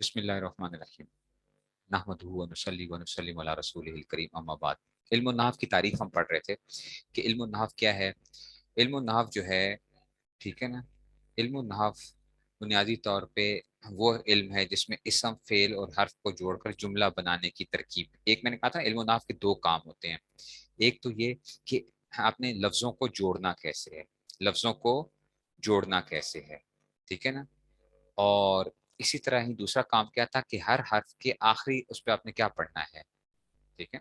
بسم اللہ الرحمن الرحیم نحمدہ و نصلی و نسلم علی رسولہ الکریم اما بعد۔ علم النحو کی تعریف ہم پڑھ رہے تھے کہ علم النحو کیا ہے۔ علم النحو جو ہے، ٹھیک ہے نا، علم النحو بنیادی طور پہ وہ علم ہے جس میں اسم، فعل اور حرف کو جوڑ کر جملہ بنانے کی ترکیب۔ ایک میں نے کہا تھا علم النحو کے دو کام ہوتے ہیں۔ ایک تو یہ کہ آپ نے لفظوں کو جوڑنا کیسے ہے، لفظوں کو جوڑنا کیسے ہے، ٹھیک ہے نا۔ اور اسی طرح ہی دوسرا کام کیا تھا کہ ہر حرف کے آخری اس پہ آپ نے کیا پڑھنا ہے، ٹھیک ہے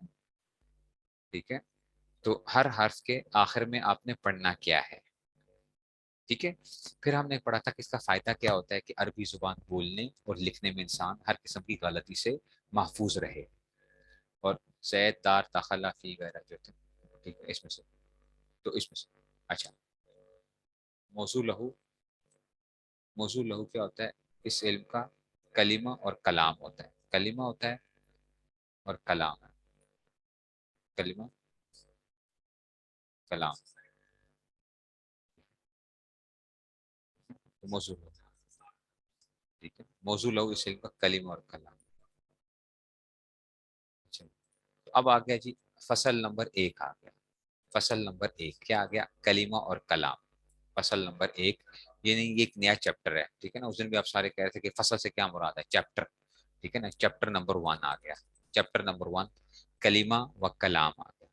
ٹھیک ہے۔ تو ہر حرف کے آخر میں آپ نے پڑھنا کیا ہے، ٹھیک ہے۔ پھر ہم نے پڑھا تھا کہ اس کا فائدہ کیا ہوتا ہے کہ عربی زبان بولنے اور لکھنے میں انسان ہر قسم کی غلطی سے محفوظ رہے۔ اور زید، دار، داخلہ، فی وغیرہ جو تھے، ٹھیک ہے، اس میں سے، تو اس میں سے اچھا، موضوع لہو، موضوع لہو کیا ہوتا ہے اس علم کا؟ کلمہ اور کلام ہوتا ہے، کلمہ ہوتا ہے اور کلام ہے، کلمہ کلام، تو موضوع لہو، ٹھیک ہے، موضوع لہو اس علم کا کلمہ اور کلام۔ اچھا، تو اب آ گیا جی فصل نمبر 1 آ گیا۔ فصل نمبر 1 کیا آ گیا؟ کلمہ اور کلام۔ فصل نمبر 1 یعنی یہ ایک نیا چیپٹر ہے، ٹھیک ہے نا۔ اس دن بھی آپ سارے کہہ رہے تھے کہ فصل سے کیا مراد ہے؟ چیپٹر، ٹھیک ہے نا۔ چیپٹر نمبر 1 آ گیا، چیپٹر نمبر 1 کلمہ و کلام آ گیا۔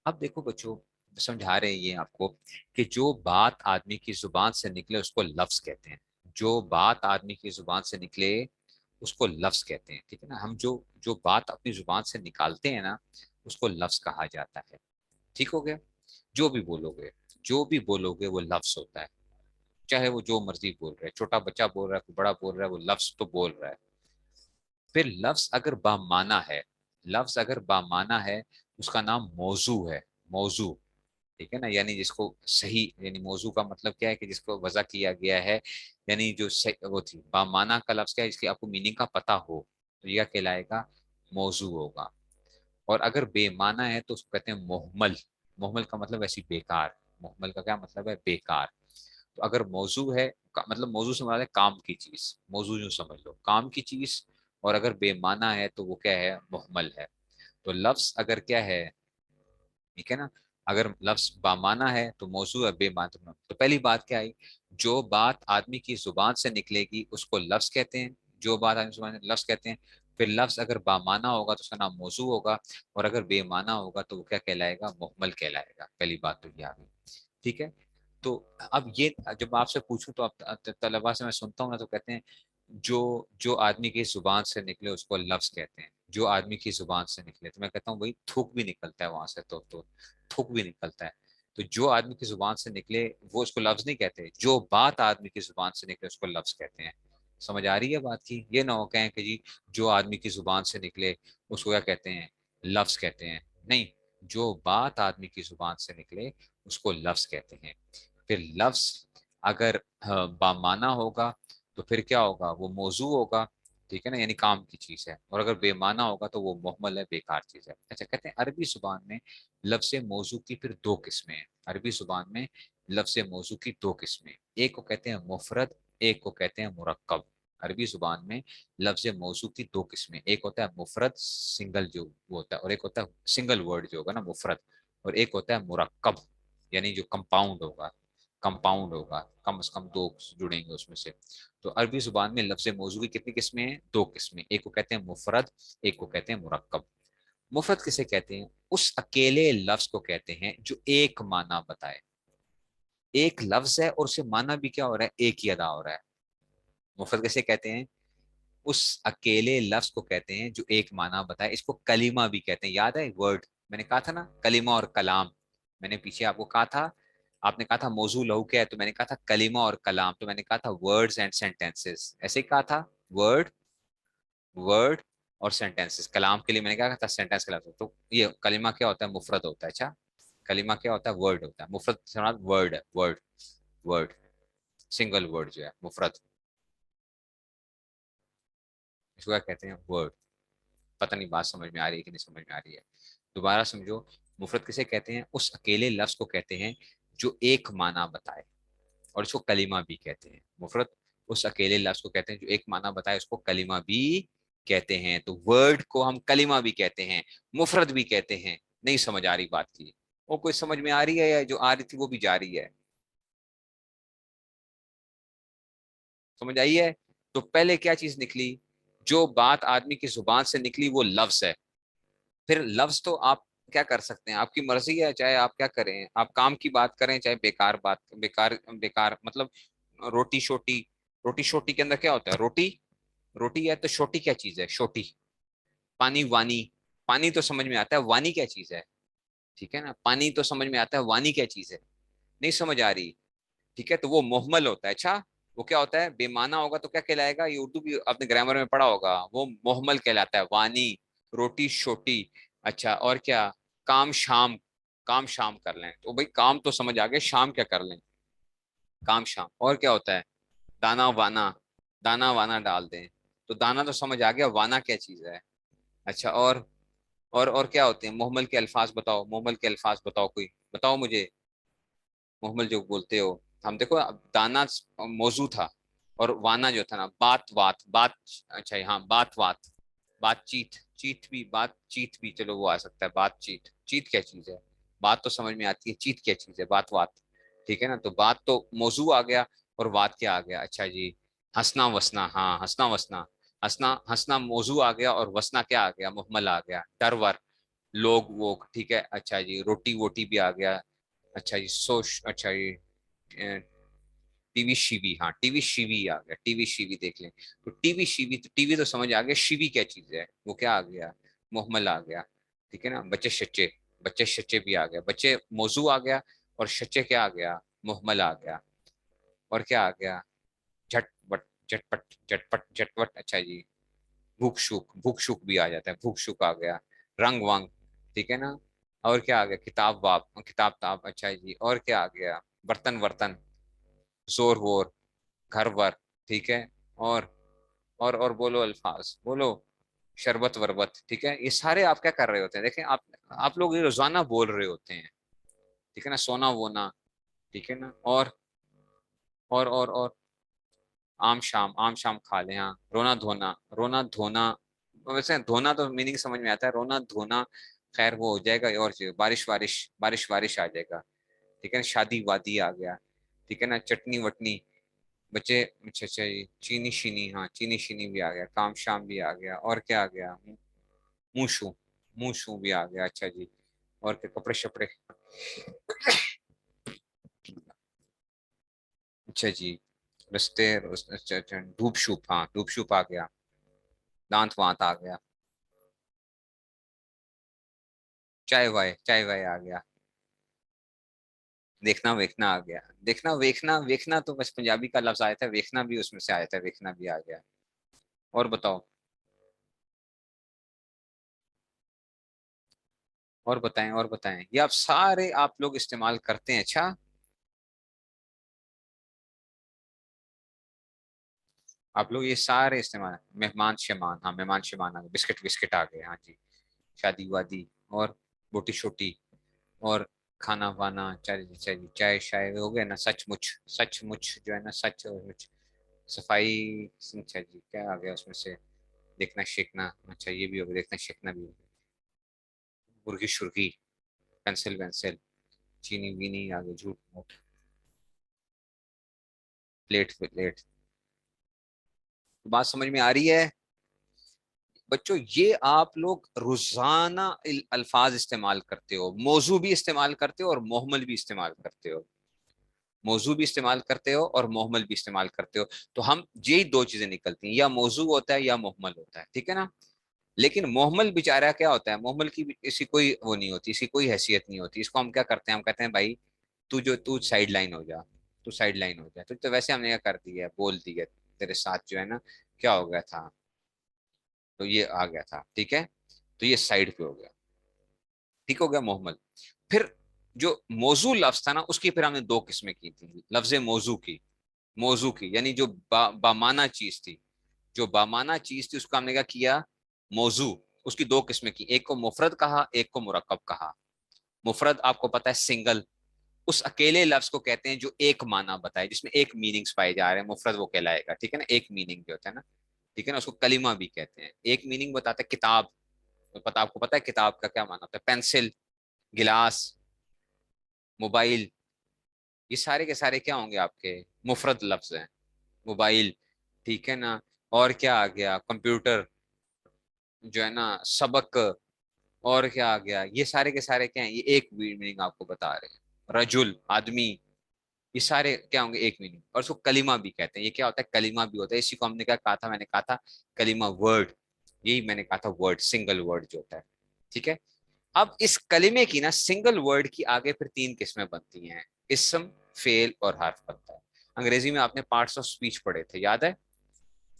اب دیکھو بچوں، سمجھا رہے ہیں یہ آپ کو کہ جو بات آدمی کی زبان سے نکلے اس کو لفظ کہتے ہیں۔ جو بات آدمی کی زبان سے نکلے اس کو لفظ کہتے ہیں، ٹھیک ہے نا۔ ہم جو بات اپنی زبان سے نکالتے ہیں نا اس کو لفظ کہا جاتا ہے، ٹھیک ہو گیا۔ جو بھی بولو گے، جو بھی بولو گے وہ لفظ ہوتا ہے، چاہے وہ جو مرضی بول رہا ہے، چھوٹا بچہ بول رہا ہے، کوئی بڑا بول رہا ہے، وہ لفظ تو بول رہا ہے۔ پھر لفظ اگر بامعنی ہے، لفظ اگر بامعنی ہے اس کا نام موضوع ہے، موضوع، ٹھیک ہے نا۔ یعنی جس کو صحیح، یعنی موضوع کا مطلب کیا ہے کہ جس کو وضع کیا گیا ہے، یعنی جو وہ تھی بامعنی کا لفظ کیا ہے، جس کی آپ کو میننگ کا پتہ ہو تو یہ کہلائے گا موضوع ہوگا۔ اور اگر بے معنی ہے تو اس کو کہتے ہیں محمل۔ محمل کا مطلب ایسی بیکار، محمل کا کیا مطلب ہے؟ بیکار۔ تو اگر موضوع ہے، مطلب موضوع سے مراد ہے کام کی چیز، موضوع یوں سمجھ لو کام کی چیز، اور اگر بے معنی ہے تو وہ کیا ہے؟ محمل ہے۔ تو لفظ اگر کیا ہے، ٹھیک ہے نا، اگر لفظ بامعنی ہے تو موضوع ہے، بے معنی تو پہلی بات کیا آئی؟ جو بات آدمی کی زبان سے نکلے گی اس کو لفظ کہتے ہیں، جو بات آدمی کی زبان سے لفظ کہتے ہیں۔ پھر لفظ اگر بامعنی ہوگا تو اس کا نام موضوع ہوگا، اور اگر بے معنی ہوگا تو وہ کیا کہلائے گا؟ محمل کہلائے گا۔ پہلی بات تو یہ آ گئی، ٹھیک ہے۔ تو اب یہ جب آپ سے پوچھوں تو آپ طلبا سے میں سنتا ہوں نا تو کہتے ہیں جو جو آدمی کی زبان سے نکلے اس کو لفظ کہتے ہیں، جو آدمی کی زبان سے نکلے، تو میں کہتا ہوں وہی تھوک بھی نکلتا ہے وہاں سے، تو تھوک بھی نکلتا ہے۔ تو جو آدمی کی زبان سے نکلے وہ اس کو لفظ نہیں کہتے، جو بات آدمی کی زبان سے نکلے اس کو لفظ کہتے ہیں۔ سمجھ آ رہی ہے بات کی؟ یہ نہ ہو کہیں کہ جی جو آدمی کی زبان سے نکلے اس کو کیا کہتے ہیں؟ لفظ کہتے ہیں، نہیں، جو بات آدمی کی زبان سے نکلے اس کو لفظ کہتے ہیں۔ پھر لفظ اگر بامعنی ہوگا تو پھر کیا ہوگا؟ وہ موضوع ہوگا، ٹھیک ہے نا، یعنی کام کی چیز ہے۔ اور اگر بے معنی ہوگا تو وہ محمل ہے، بیکار چیز ہے۔ اچھا، کہتے ہیں عربی زبان میں لفظ موضوع کی پھر دو قسمیں ہیں۔ عربی زبان میں لفظ موضوع کی دو قسمیں، ایک کو کہتے ہیں مفرد، ایک کو کہتے ہیں مرکب۔ عربی زبان میں لفظ موضوع کی دو قسمیں، ایک ہوتا ہے مفرد، سنگل جو وہ ہوتا ہے، اور ایک ہوتا ہے سنگل ورڈ جو ہوگا نا مفرد، اور ایک ہوتا ہے مرکب، یعنی جو کمپاؤنڈ ہوگا، کمپاؤنڈ ہوگا، کم از کم دو جڑیں گے اس میں سے۔ تو عربی زبان میں لفظ موضوع کی کتنی قسمیں ہیں؟ دو قسمیں، ایک کو کہتے ہیں مفرد، ایک کو کہتے ہیں مرکب۔ مفرد کسے کہتے ہیں؟ اس اکیلے لفظ کو کہتے ہیں جو ایک معنی بتائے، ایک لفظ ہے اور اسے معنی بھی کیا ہو رہا ہے؟ ایک ہی ادا ہو رہا ہے۔ مفرد کسے کہتے ہیں؟ اس اکیلے لفظ کو کہتے ہیں جو ایک معنی بتائے، اس کو کلمہ بھی کہتے ہیں۔ یاد ہے ورڈ میں نے کہا تھا نا، کلمہ اور کلام، میں نے پیچھے آپ کو کہا تھا، آپ نے کہا تھا موضوع لہو کیا ہے، تو میں نے کہا تھا کلمہ اور کلام، تو میں نے کہا تھا ورڈز اینڈ سینٹینسز، ایسے ہی کہا تھا، ورڈ، ورڈ اور سینٹینسز۔ کلام کے لیے میں نے کہا تھا سینٹینس کا لفظ، تو یہ کلمہ کیا ہوتا ہے؟ مفرد ہوتا ہے۔ اچھا، کلمہ کیا ہوتا ہے؟ ورڈ ہوتا ہے۔ مفرد سے مراد ورڈ ہے، ورڈ، ورڈ، سنگل ورڈ جو ہے مفرد، اس کو کیا کہتے ہیں؟ ورڈ۔ پتہ نہیں بات سمجھ میں آ رہی ہے کہ نہیں سمجھ میں آ رہی ہے؟ دوبارہ سمجھو، مفرد کسے کہتے ہیں؟ اس اکیلے لفظ کو کہتے ہیں جو ایک معنی بتائے، اور اس کو کلمہ بھی کہتے ہیں۔ مفرد उस अकेले लफ्ज को कहते हैं जो एक माना बताए, उसको कलिमा भी कहते हैं। तो वर्ड को हम कलिमा भी कहते हैं, मुफरद भी कहते हैं। नहीं समझ आ रही बात की? वो कोई समझ में आ रही है, या जो आ रही थी वो भी जा रही है? समझ आई है? तो पहले क्या चीज निकली? जो बात आदमी की जुबान से निकली वो लफ्ज है। फिर लफ्ज तो आप क्या कर सकते हैं, आपकी मर्जी है, चाहे आप क्या करें, आप काम की बात करें चाहे बेकार बात, बेकार बेकार मतलब रोटी शोटी। रोटी शोटी के अंदर क्या होता है? रोटी, रोटी है तो शोटी क्या चीज है? शोटी। पानी वानी, पानी तो समझ में आता है, वानी क्या चीज है? ठीक है ना, पानी तो समझ में आता है, वानी क्या चीज है? नहीं समझ आ रही? ठीक है, तो वो मोहमल होता है। अच्छा, वो क्या होता है? बेमाना होगा तो क्या कहलाएगा? ये उर्दू भी आपने ग्रामर में पढ़ा होगा, वो मोहमल कहलाता है। वानी, रोटी शोटी। अच्छा, और क्या? काम शाम, काम शाम कर लें तो भाई काम तो समझ आ गया, शाम क्या कर लें? काम शाम। और क्या होता है? दाना वाना, दाना वाना डाल दें, तो दाना तो समझ आ गया, वाना क्या चीज है? अच्छा, और क्या होते हैं मोहमल के अल्फाज? बताओ, मोहमल के अल्फाज बताओ, कोई बताओ मुझे। मोहम्मल जो बोलते हो, हम देखो दाना मौजू था, और वाना जो था ना, बात वात बात। अच्छा हाँ, बात वात, बातचीत, चीत भी, बातचीत भी, चलो वो आ सकता है। बातचीत, चीत क्या चीज है? बात तो समझ में आती है, चीत क्या चीज है? बात वात। ठीक है ना, तो बात तो मौजू आ गया, और वात क्या आ गया? अच्छा जी, हंसना वसना। हाँ, हंसना वसना, हंसना हंसना मौजू आ गया, और वसना क्या आ गया? मुहम्मल आ गया। डर वर, लोग वो, ठीक है। अच्छा जी, रोटी वोटी भी आ गया। अच्छा जी, अच्छा जी, टीवी शीवी। हाँ, टीवी शीवी आ गया, टीवी शीवी देख लें। तो टीवी शीवी, तो टीवी तो समझ आ गया, शीवी क्या चीज है? वो क्या आ गया? मोहम्मल आ गया। ठीक है ना, बच्चे शच्चे, बच्चे शच्चे भी आ गया, बच्चे मौजू आ गया, और शच्चे क्या आ गया? मोहम्मल आ गया। और क्या आ गया? झटपट, झटपट झटपट झटपट। अच्छा जी, भूख शुक, भूख शुक भी आ जाता है, भूख शुक आ गया। रंग वंग, ठीक है ना। और क्या आ गया? किताब वाप, किताब ताब। अच्छा जी, और क्या आ गया? बर्तन वर्तन, जोर वोर, घर वर। ठीक है, और बोलो अल्फाज, बोलो। शरबत वरबत। ठीक है, ये सारे आप क्या कर रहे होते हैं? देखें आप लोग ये रोजाना बोल रहे होते हैं। ठीक है ना, सोना वोना। ठीक है ना, और आम शाम, आम शाम खा लें। हाँ, रोना धोना, रोना धोना। वैसे धोना तो मीनिंग समझ में आता है, रोना धोना खैर वो हो जाएगा। और चीज़, बारिश वारिश, बारिश वारिश आ जाएगा। ठीक है ना, शादी वादी आ गया। ठीक है ना, चटनी वटनी, बच्चे। अच्छा अच्छा, ये चीनी शीनी। हाँ, चीनी शीनी भी आ गया, काम शाम भी आ गया, और क्या आ गया? मूशू, मूशू भी आ गया। अच्छा जी, और क्या? कपड़े शपड़े। अच्छा जी, रस्ते, अच्छा अच्छा, धूप शूप। हाँ, धूप शूप आ गया। दांत वांत आ गया। चाय वाय, चाय वाय आ गया। देखना वेखना आ गया। देखना वेखना, वेखना तो बस पंजाबी का लफ्ज आया था, वेखना भी उसमें से आया था, वेखना भी आ गया। और बताओ, और बताएं, और बताएं, ये आप सारे आप लोग इस्तेमाल करते हैं? अच्छा, आप लोग ये सारे इस्तेमाल, मेहमान शेमान। हाँ, मेहमान शेमान आ गए, बिस्किट बिस्किट आ गए। हाँ जी, शादी वादी, और बोटी शोटी, और खाना वाना, चाय चाय चाय शाय हो गया ना। सचमुच, सचमुच जो है ना, सच और मुच। सफाई। अच्छा जी, क्या आ गया उसमें से? देखना शेखना। अच्छा, ये भी हो गया, देखना शेखना भी हो गया। मुर्गी शुर्गी, पेंसिल वेंसिल, चीनी वीनी आ गई, झूठ मूठ, प्लेट प्लेट। बात समझ में आ रही है बच्चों? ये आप लोग रोजाना अल्फाज इस्तेमाल करते हो, मौजू भी इस्तेमाल करते हो, और मोहमल भी इस्तेमाल करते हो। मौजू भी इस्तेमाल करते हो, और मोहमल भी इस्तेमाल करते हो। तो हम यही दो चीजें निकलती हैं, या मौजू होता है या मोहमल होता है। ठीक है ना। लेकिन मोहम्मल बेचारा क्या होता है? मोहम्मल की इसी कोई वो नहीं होती, इसी कोई हैसियत नहीं होती। इसको हम क्या करते हैं? हम कहते हैं भाई, तू साइड लाइन हो जा, तू साइड लाइन हो जा। तो वैसे हमने क्या कर दिया, बोल दिया, तेरे साथ जो है ना क्या हो गया था, तो ये आ गया था। ठीक है, तो ये साइड पे हो गया। ठीक हो गया मोहम्मल। फिर जो मौजू लफ्ज था ना, उसकी फिर हमने दो किस्में की थी, लफ्ज मौजू की। मौजू की यानी जो बामाना चीज थी, जो बामाना चीज थी उसको हमने क्या किया? मौजू। उसकी दो किस्में की, एक को मुफरद कहा, एक को मुरक्कब कहा। मुफरद आपको पता है, सिंगल, उस अकेले लफ्ज को कहते हैं जो एक माना बताए, जिसमें एक मीनिंग्स पाए जा रहे हैं, मुफरद वो कहलाएगा, ठीक है ना। एक मीनिंग जो होता है ना, ठीक है ना, उसको कलिमा भी कहते हैं। एक मीनिंग बताते हैं किताब, तो आपको पता है किताब का क्या माना होता है? पेंसिल, गिलास, मोबाइल, ये सारे के सारे क्या होंगे आपके? मुफरद लफ्ज हैं। मोबाइल, ठीक है ना। और क्या आ गया? कंप्यूटर जो है ना, सबक, और क्या आ गया? ये सारे के सारे क्या हैं? ये एक मीनिंग आपको बता रहे हैं। रजुल, आदमी, ये सारे क्या होंगे? एक मीनिंग। और उसको कलीमा भी कहते हैं। ये क्या होता है? कलीमा भी होता है। इसी को हमने क्या कहा था? मैंने कहा था कलीमा, वर्ड। यही मैंने कहा था, वर्ड, सिंगल वर्ड जो होता है, ठीक है। अब इस कलिमे की ना, सिंगल वर्ड की आगे फिर तीन किस्में बनती हैं। इसम, फेल और हर्फ बनता है। अंग्रेजी में आपने पार्ट्स ऑफ स्पीच पढ़े थे, याद है?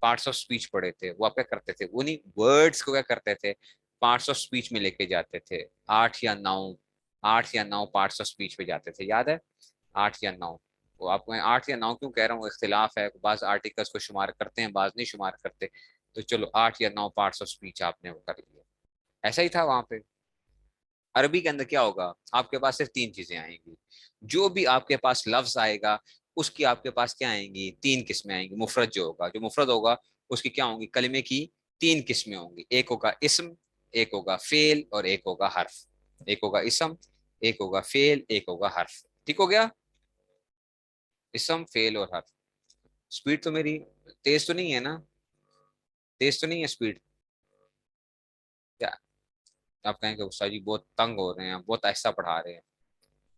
पार्ट्स ऑफ स्पीच पढ़े थे। वो आप क्या करते थे? उन्हीं वर्ड्स को क्या करते थे? पार्ट्स ऑफ स्पीच में लेके जाते थे। 8 या 9, 8 या 9 पार्ट्स ऑफ स्पीच पे जाते थे, याद है? 8 या 9। वो आपको मैं 8 या 9 क्यों कह रहा हूँ? इख्तिलाफ है, बाज आर्टिकल्स को शुमार करते हैं, बाज नहीं शुमार करते। तो चलो 8 या 9 पार्ट्स ऑफ स्पीच आपने वो कर लिया। ऐसा ही था वहां पे। अरबी के अंदर क्या होगा? आपके पास सिर्फ तीन चीजें आएंगी। जो भी आपके पास लफ्ज आएगा, उसकी आपके पास क्या आएंगी? तीन किस्में आएंगी। मुफरत जो होगा, जो मुफरत होगा, उसकी क्या होंगी? कलमे की तीन किस्में होंगी। एक होगा इस्म, एक होगा फेल, और एक होगा हर्फ। एक होगा इस्म, एक होगा फेल, एक होगा हर्फ। ठीक हो गया? इस्म, फेल और हर्फ। स्पीड तो मेरी तेज तो नहीं है ना? तेज तो नहीं है स्पीड? क्या आप कहेंगे उस्ताद जी बहुत तंग हो रहे हैं, बहुत आहिस्ता पढ़ा रहे हैं?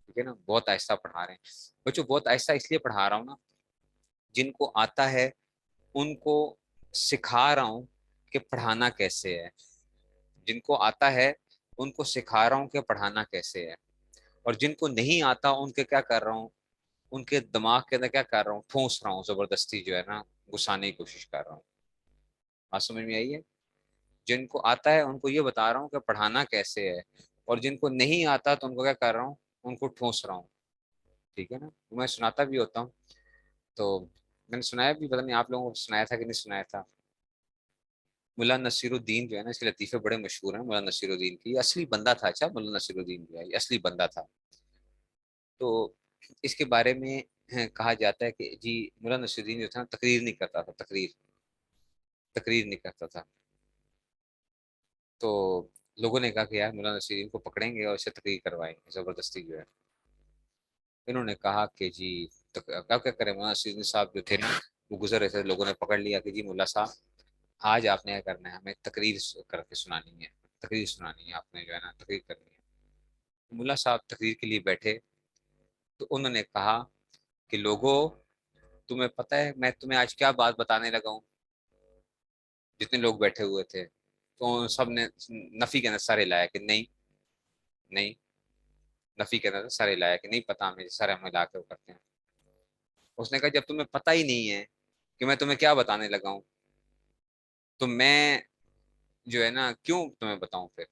ठीक है ना, बहुत आहिस्ता पढ़ा रहे हैं। बच्चों बहुत आहिस्ता इसलिए पढ़ा रहा हूँ ना, जिनको आता है उनको सिखा रहा हूँ कि पढ़ाना कैसे है। जिनको आता है उनको सिखा रहा हूँ कि पढ़ाना कैसे है। और जिनको नहीं आता उनके क्या कर रहा हूँ? उनके दिमाग के अंदर क्या कर रहा हूँ? ठूस रहा हूँ, जबरदस्ती जो है ना, घुसाने की कोशिश कर रहा हूँ। बात समझ में आई है? जिनको आता है उनको ये बता रहा हूँ कि पढ़ाना कैसे है, और जिनको नहीं आता तो उनको क्या कर रहा हूँ? उनको ठूस रहा हूँ। ठीक है ना। तो मैं सुनाता भी होता हूँ। तो मैंने सुनाया भी, पता नहीं आप लोगों को सुनाया था कि नहीं सुनाया था। मुल्ला नसीरुद्दीन जो है ना, इसके लतीफे बड़े मशहूर हैं। मुल्ला नसीरुद्दीन की, ये असली बंदा था। अच्छा, मुल्ला नसीरुद्दीन जो है ये असली बंदा था। तो इसके बारे में कहा जाता है कि जी मुल्ला नसीरुद्दीन जो था ना, तकरीर नहीं करता था। तकरीर, तकरीर नहीं करता था। तो लोगों ने कहा कि यार मुल्ला नसीरुद्दीन को पकड़ेंगे और इससे तकरीर करवाएंगे जबरदस्ती जो है। इन्होंने कहा कि जी क्या क्या करें। मुल्ला नसीरुद्दीन साहब जो थे ना, वो गुजर रहे थे, लोगों ने पकड़ लिया कि जी मुल्ला साहब, आज आपने क्या करना है? हमें तकरीर करके सुनानी है। तकरीर सुनानी है आपने, जो है ना, तकरीर करनी है। मुल्ला साहब तकरीर के लिए बैठे, तो उन्होंने कहा कि लोगों, तुम्हें पता है मैं तुम्हें आज क्या बात बताने लगा हूँ? जितने लोग बैठे हुए थे, तो सब ने नफी के अंदर सर हिलाया कि नहीं, नहीं। नफी के अंदर सर हिलाया कि नहीं पता हमें, सर हम हिला के वो करते हैं। उसने कहा जब तुम्हें पता ही नहीं है कि मैं तुम्हें क्या बताने लगा हूँ, तो मैं जो है ना क्यों तुम्हें बताऊं फिर?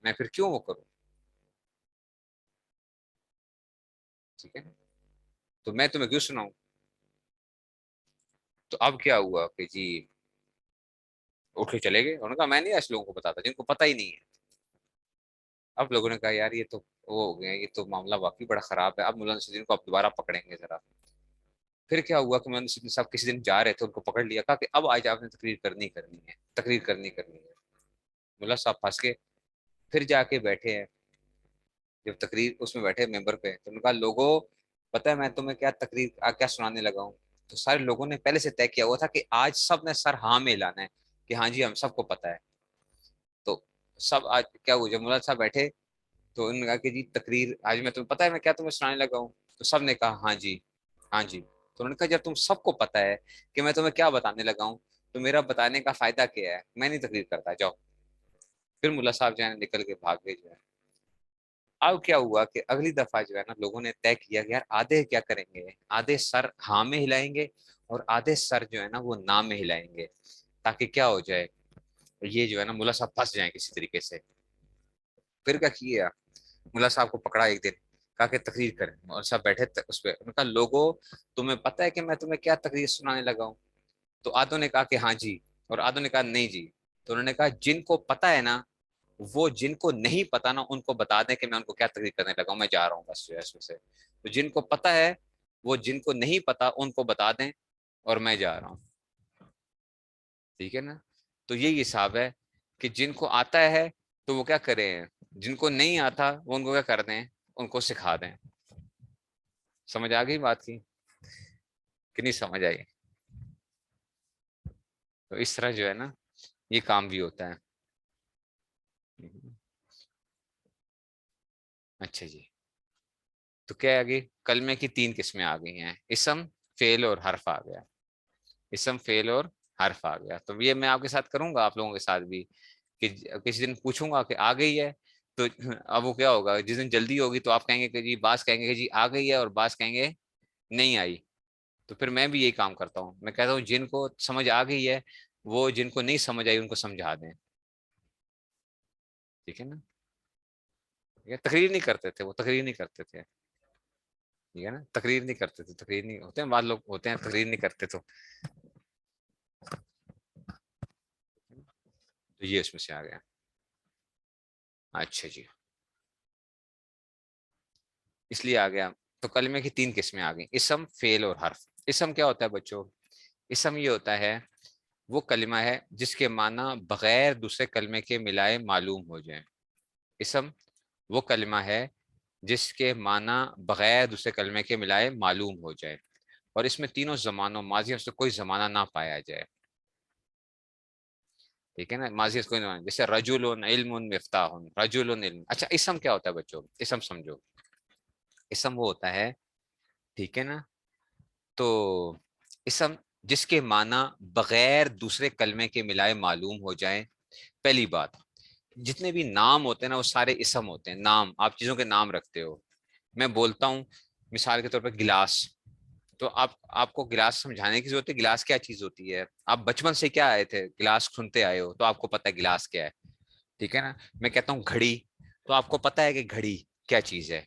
मैं फिर क्यों वो करूं? ठीक है ना। तो मैं तुम्हें क्यों सुनाऊं? तो अब क्या हुआ कि जी उठ के चले गए। उन्होंने कहा मैं नहीं ऐसे लोगों को बताता जिनको पता ही नहीं है। अब लोगों ने कहा यार ये तो वो हो गया, ये तो मामला वाकई बड़ा खराब है। अब मुल्ला नसरुद्दीन को अब दोबारा पकड़ेंगे जरा। फिर क्या हुआ कि मुल्ला नसरुद्दीन साहब किसी दिन जा रहे थे, उनको पकड़ लिया, कहा कि अब आज आपने तकरीर करनी करनी है, तकरीर करनी है। मुल्ला साहब फंस के फिर जाके बैठे हैं। जब तकरीर उसमें बैठे मेंबर पे, तो उन्होंने कहा लोगों, पता है मैं तुम्हें क्या तकरीर क्या सुनाने लगा हूँ? तो सारे लोगों ने पहले से तय किया हुआ था कि आज सब ने सर हाँ में हिलाना है कि हाँ जी हम सबको पता है। तो सब आज क्या हुआ, जब मुल्ला साहब बैठे, तो उन्होंने कहा कि जी तकरीर आज मैं तुम्हें पता है मैं क्या तुम्हें सुनाने लगा हूँ? तो सब ने कहा हाँ जी, हाँ जी। तो उन्होंने कहा जब तुम सबको पता है कि मैं तुम्हें क्या बताने लगा हूँ, तो मेरा बताने का फायदा क्या है? मैं नहीं तकरीर करता, जाओ। फिर मुल्ला साहब जो है निकल के भाग गए जो है। अब क्या हुआ कि अगली दफा जो है ना, लोगों ने तय किया कि यार आधे क्या करेंगे, आधे सर हाँ में हिलाएंगे और आधे सर जो है ना वो ना में हिलाएंगे, ताकि क्या हो जाए, ये जो है ना मुल्ला साहब फंस जाए किसी तरीके से। फिर क्या किया, मुल्ला साहब को पकड़ा एक दिन, कहा कि तकरीर करें, और सब बैठे उस पर। उनका लोगो, तुम्हें पता है कि मैं तुम्हें क्या तकरीर सुनाने लगा हूँ? तो आधों ने कहा कि हाँ जी, और आधों ने कहा नहीं जी। तो उन्होंने कहा जिनको पता है ना, وہ جن کو نہیں پتا نا ان کو بتا دیں کہ میں ان کو کیا تقریر کرنے لگا ہوں، میں جا رہا ہوں بس جو ہے اس میں سے. تو جن کو پتا ہے وہ جن کو نہیں پتا ان کو بتا دیں اور میں جا رہا ہوں. ٹھیک ہے نا. تو یہی حساب ہے کہ جن کو آتا ہے تو وہ کیا کریں، جن کو نہیں آتا وہ ان کو کیا کر دیں، ان کو سکھا دیں. سمجھ آ گئی بات کی کہ نہیں سمجھ آئی؟ تو اس طرح جو ہے نا یہ کام بھی ہوتا ہے. اچھا جی. تو کیا آگے کلمے کی 3 قسمیں آ گئی ہیں، اسم، فعل اور حرف آ گیا. اسم، فعل اور حرف آ گیا. تو یہ میں آپ کے ساتھ کروں گا، آپ لوگوں کے ساتھ بھی، کہ کسی دن پوچھوں گا کہ آ گئی ہے تو اب وہ کیا ہوگا، جس دن جلدی ہوگی تو آپ کہیں گے کہ جی، بعض کہیں گے کہ جی آ گئی ہے اور بعض کہیں گے نہیں آئی. تو پھر میں بھی یہی کام کرتا ہوں، میں کہتا ہوں جن کو سمجھ آ گئی ہے وہ جن کو نہیں سمجھ آئی ان کو سمجھا دیں. ٹھیک ہے نا. تقریر نہیں کرتے تھے وہ، تقریر نہیں کرتے تھے. ٹھیک ہے نا، تقریر نہیں کرتے تھے، تقریر نہیں ہوتے ہیں، بعض لوگ ہوتے ہیں تقریر نہیں کرتے. تو یہ اس میں سے آ گیا. اچھا جی، اس لیے آ گیا. تو کلمے کی 3 قسمیں آ گئی، اسم، فعل اور حرف. اسم کیا ہوتا ہے بچوں؟ اسم یہ ہوتا ہے وہ کلمہ ہے جس کے معنی بغیر دوسرے کلمے کے ملائے معلوم ہو جائیں. اسم وہ کلمہ ہے جس کے معنی بغیر دوسرے کلمے کے ملائے معلوم ہو جائے اور اس میں تینوں زمانوں ماضی سے کوئی زمانہ نہ پایا جائے. ٹھیک ہے نا، ماضی سے کوئی زمانہ، جیسے رجل علم مفتاح، رجل علم. اچھا اسم کیا ہوتا ہے بچوں؟ اسم سمجھو، اسم وہ ہوتا ہے، ٹھیک ہے نا، تو اسم جس کے معنی بغیر دوسرے کلمے کے ملائے معلوم ہو جائیں. پہلی بات، جتنے بھی نام ہوتے ہیں نا وہ سارے اسم ہوتے ہیں. نام، آپ چیزوں کے نام رکھتے ہو. میں بولتا ہوں مثال کے طور پر گلاس، تو آپ کو گلاس سمجھانے کی ضرورت ہے گلاس کیا چیز ہوتی ہے. آپ بچپن سے کیا آئے تھے، گلاس سنتے آئے ہو تو آپ کو پتا ہے گلاس کیا ہے. ٹھیک ہے نا. میں کہتا ہوں گھڑی، تو آپ کو پتا ہے کہ گھڑی کیا چیز ہے.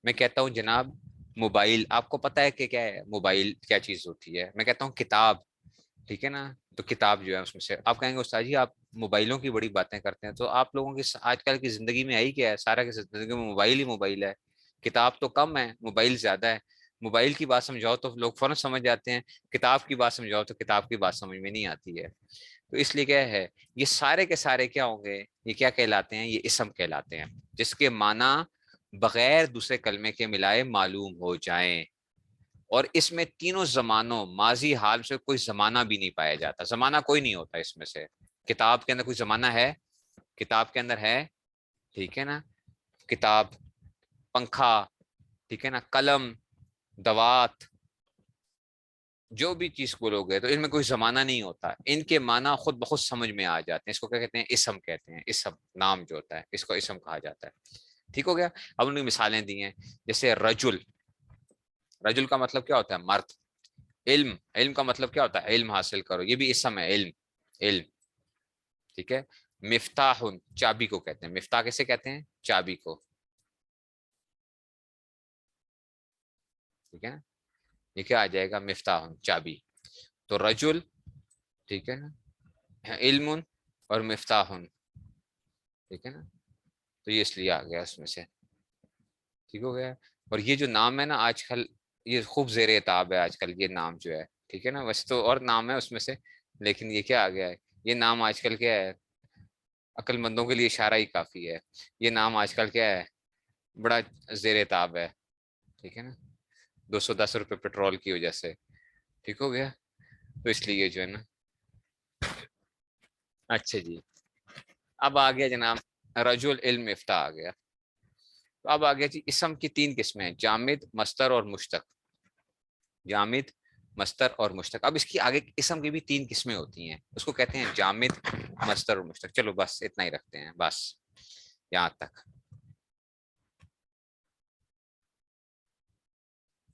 میں کہتا ہوں جناب موبائل، آپ کو پتا ہے کہ کیا ہے موبائل کیا چیز ہوتی ہے. میں کہتا ہوں کتاب، ٹھیک ہے نا، تو کتاب جو ہے اس میں سے آپ کہیں گے استاد جی آپ موبائلوں کی بڑی باتیں کرتے ہیں. تو آپ لوگوں کی آج کل کی زندگی میں آئی کیا ہے، سارا کی زندگی میں موبائل ہی موبائل ہے. کتاب تو کم ہے، موبائل زیادہ ہے. موبائل کی بات سمجھاؤ تو لوگ فوراً سمجھ جاتے ہیں، کتاب کی بات سمجھاؤ تو کتاب کی بات سمجھ میں نہیں آتی ہے. تو اس لیے کیا ہے، یہ سارے کے سارے کیا ہوں گے، یہ کیا کہلاتے ہیں، یہ اسم کہلاتے ہیں جس کے معنی بغیر دوسرے کلمے کے ملائے معلوم ہو جائیں. اور اس میں تینوں زمانوں ماضی حال سے کوئی زمانہ بھی نہیں پایا جاتا. زمانہ کوئی نہیں ہوتا اس میں سے. کتاب کے اندر کوئی زمانہ ہے؟ کتاب کے اندر ہے، ٹھیک ہے نا. کتاب، پنکھا، ٹھیک ہے نا، قلم، دوات، جو بھی چیز بولو گے تو ان میں کوئی زمانہ نہیں ہوتا. ان کے معنی خود بخود سمجھ میں آ جاتے ہیں. اس کو کیا کہتے ہیں، اسم کہتے ہیں. اسم نام جو ہوتا ہے اس کو اسم کہا جاتا ہے. ٹھیک ہو گیا. اب ان کی مثالیں دی ہیں، جیسے رجل، رجل کا مطلب کیا ہوتا ہے، مرد. علم، علم کا مطلب کیا ہوتا ہے، علم حاصل کرو، یہ بھی اسم ہے، علم، علم. ٹھیک ہے. مفتاح، چابی کو کہتے ہیں. مفتاح کیسے کہتے ہیں، چابی کو. ٹھیک ہے نا. یہ کیا آ جائے گا، مفتاح، چابی. تو رجل، ٹھیک ہے نا، علم اور مفتاح، ٹھیک ہے نا. تو یہ اس لیے آ گیا اس میں سے. ٹھیک ہو گیا. اور یہ جو نام ہے نا آج کل یہ خوب زیر اتاب ہے آج کل یہ نام جو ہے. ٹھیک ہے نا. ویسے تو اور نام ہے اس میں سے، لیکن یہ کیا آ گیا ہے، یہ نام آج کل کیا ہے، عقل مندوں کے لیے اشارہ ہی کافی ہے. یہ نام آج کل کیا ہے، بڑا زیر اتاب ہے. ٹھیک ہے نا. 210 روپے پیٹرول کی وجہ سے. ٹھیک ہو گیا. تو اس لیے جو ہے نا. اچھا جی. اب آ گیا جناب رجل، علم، مفتاح آ گیا. تو اب آ گیا جی اسم کی 3 قسمیں ہیں، جامد، مصدر اور مشتق. جامد، مصدر اور مشتق. اب اس کی آگے اسم کی بھی 3 قسمیں ہوتی ہیں، اس کو کہتے ہیں جامد، مصدر اور مشتق. چلو بس اتنا ہی رکھتے ہیں، بس یہاں تک.